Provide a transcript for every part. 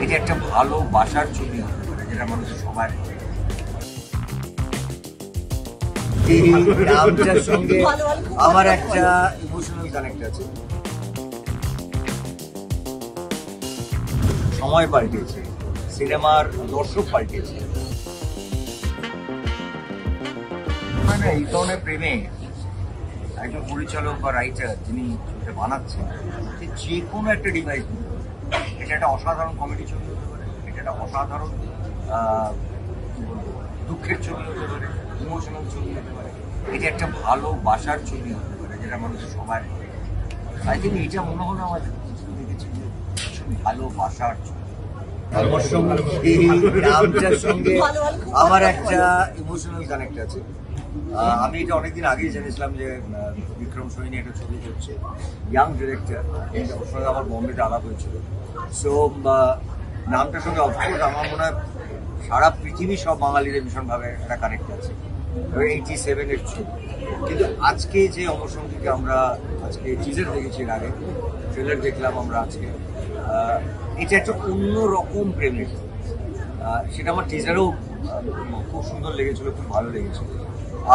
এটা একটা ভালোবাসার ছবি হতে পারে, যেটা মানুষের সবার এই নামটার সঙ্গে আমার একটা ইমোশনাল কানেক্ট আছে। সময় পাল্টেছে, সিনেমার দর্শক পাল্টেছে। মানে এই ধরনের প্রেমে একজন পরিচালক বা রাইটার যিনি ছবিটা বানাচ্ছেন, যে কোনো একটা ডিভাইস, এটা একটা অসাধারণ কমেডি ছবি হতে পারে, এটা একটা অসাধারণ দুঃখের ছবি হতে পারে, ইমোশনাল ছবি হতে পারে, এটা একটা ভালোবাসার ছবি হতে পারে, যেটা মানুষের সবার। আই থিঙ্ক এটা মনে হলো আমার দেখেছি যে ভালোবাসার ছবি। এই নামটার সঙ্গে আমার একটা ইমোশনাল কানেক্ট আছে। আমি এটা অনেকদিন আগেই জেনেছিলাম যে বিক্রম সৈনী একটা ছবি করছে, ইয়াং ডিরেক্টর, ওর সঙ্গে আমার বম্বেতে আলাপ হয়েছিল। সো নামটার সঙ্গে অফকোর্স আমার মনে হয় সারা পৃথিবী সব বাঙালিদের ভীষণভাবে একটা কানেক্ট আছে। 87-এর ছবি, কিন্তু আজকে যে অমর সঙ্গীকে আমরা আজকে টিজার দেখেছি, এর আগে ট্রেলার দেখলাম আমরা আজকে, এটা একটা অন্যরকম প্রেমের, সেটা আমার টিজারেও খুব সুন্দর লেগেছিল, খুব ভালো লেগেছিল।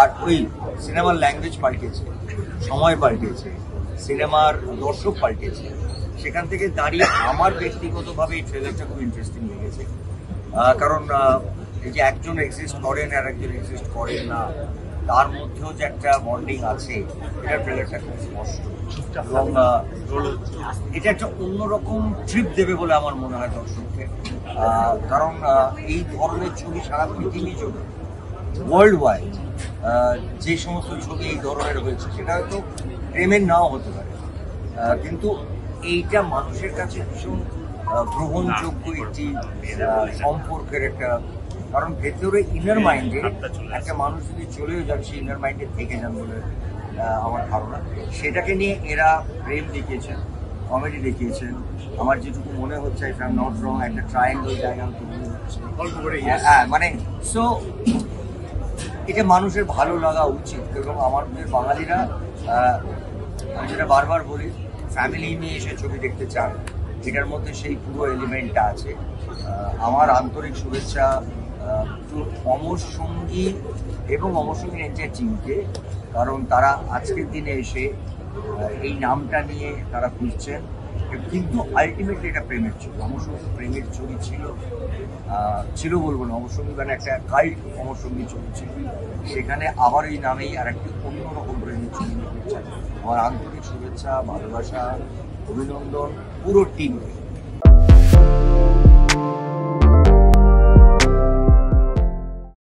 আর ওই সিনেমার ল্যাঙ্গুয়েজ পাল্টেছে, সময় পাল্টেছে, সিনেমার দর্শক পাল্টেছে। সেখান থেকে দাঁড়িয়ে আমার ব্যক্তিগতভাবে এই ট্রেলারটা খুব ইন্টারেস্টিং লেগেছে, কারণ এই যে একজন এক্সিস্ট করেন আর একজন এক্সিস্ট করেন না, তার মধ্যেও যে একটা বন্ডিং আছে, এটা ট্রেলারটা খুব স্পষ্ট। এবং এটা একটা অন্যরকম ট্রিপ দেবে বলে আমার মনে হয় দর্শককে, কারণ এই ধরনের ছবি সারা পৃথিবী জুড়ে ওয়ার্ল্ড ওয়াইড যে সমস্ত ছবি এই ধরনের হয়েছে, সেটা হয়তো প্রেমের নাও হতে পারে, কিন্তু এইটা মানুষের কাছে ভীষণ গ্রহণযোগ্য একটি সম্পর্কের একটা, কারণ ভেতরে ইনার মাইন্ডে একটা মানুষ যদি চলেও যান, সেই ইনার মাইন্ডে থেকে যান বলে আমার ধারণা। সেটাকে নিয়ে এরা প্রেম দেখিয়েছেন, কমেডি দেখিয়েছেন। আমার যেটুকু মনে হচ্ছে, if I am not wrong, একটা ট্রায়াঙ্গল জায়গা তৈরি হচ্ছে, হ্যাঁ, মানে সো এটা মানুষের ভালো লাগা উচিত। এবং আমাদের বাঙালিরা, আমি যেটা বারবার বলি, ফ্যামিলি নিয়ে এসে ছবি দেখতে চান, এটার মধ্যে সেই পুরো এলিমেন্টটা আছে। আমার আন্তরিক শুভেচ্ছা অমর সঙ্গী এবং অমর সঙ্গীর এন্টায়ার টিমকে, কারণ তারা আজকের দিনে এসে এই নামটা নিয়ে তারা খুঁজছেন। কিন্তু আলটিমেটলি এটা প্রেমের ছবি, অমর সঙ্গী প্রেমের ছবি ছিল বলবো না, অমর সঙ্গী মানে একটা কাল্ট অমর সঙ্গী ছবি ছিল, সেখানে আবার এই নামেই আর একটি অন্যরকম প্রেমের ছবি করছেন। আমার আন্তরিক শুভেচ্ছা, ভালোবাসা, অভিনন্দন পুরো টিমকে।